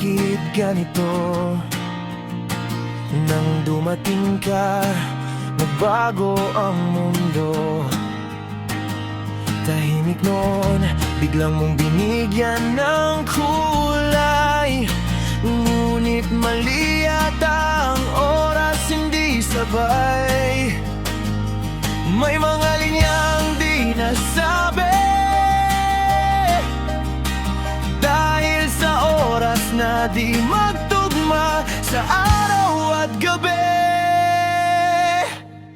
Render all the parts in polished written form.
bakit ganito? Nang dumating ka, nagbago ang mundo. Tahimik noon, biglang mong binigyan ng kulay. Ngunit mali yata ang oras, hindi sabay. May mga linyang di nasabi dahil sa oras na di magtugma sa araw at gabi.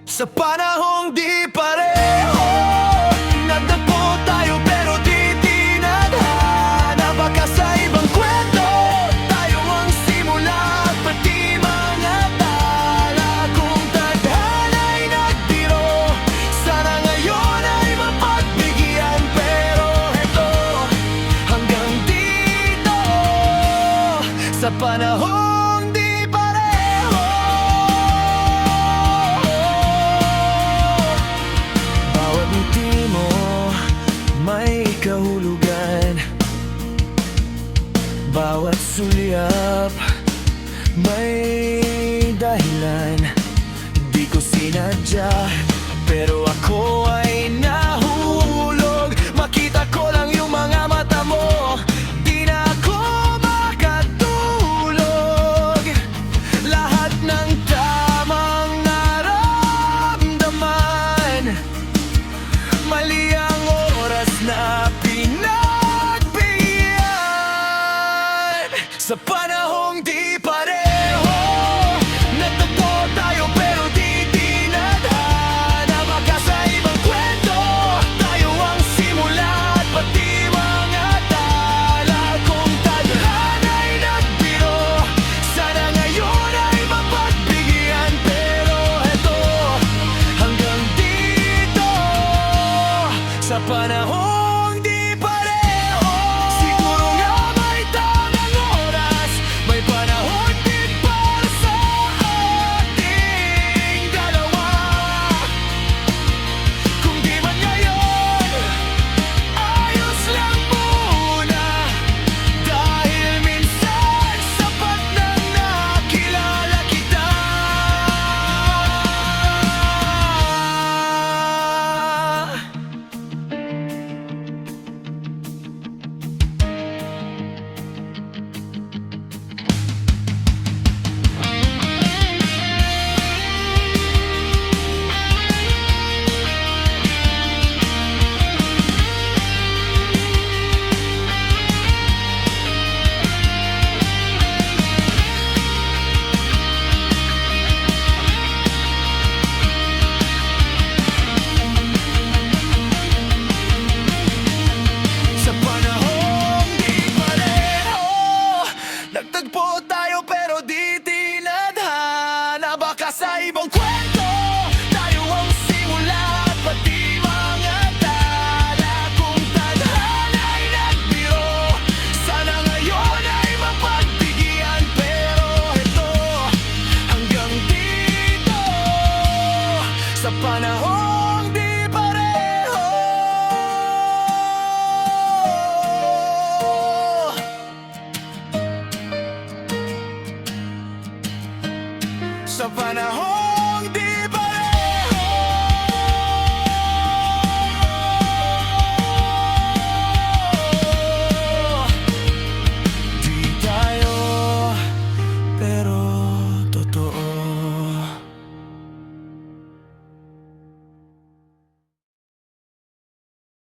Sa panahong di pareho, nagtagpo tayo pero di tinadhana. Baka sa ibang kwento, tayo ang simula at pati mga tala. Kung tadhana'y nagbiro, sana ngayon ay mapagbigyan. Pero eto, hanggang dito, sa panahong di pareho. Bawat ngiti mo may kahulugan, bawat sulyap may dahilan. Di ko sinadya, pero ako ay nahulog. Makita ko lang yung mga mata mo, di na ako makatulog. Lahat ng tamang naramdaman, mali ang oras na pinagbigyan. Sa panahong di pareho, nagtagpo tayo pero di tinadhana. Baka sa ibang kwento, tayo ang simula at pati mga tala. Kung tadhana'y nagbiro, sana ngayon ay mapagbigyan. Pero eto, hanggang dito, sa panahong di pareho. Siguro nga may tamang oras, may panahon din para sa ating dalawa. Kung di man ngayon, ayos lang muna. Dahil minsan sapat nang nakilala kita. Sa panahong di pareho, nagtagpo tayo pero di tinadhana. Baka sa ibang kwento, tayo ang simula at pati mga tala. Kung tadhana'y nagbiro, sana ngayon ay mapagbigyan. Pero eto, hanggang dito, sa panahong di pareho. Sa panahon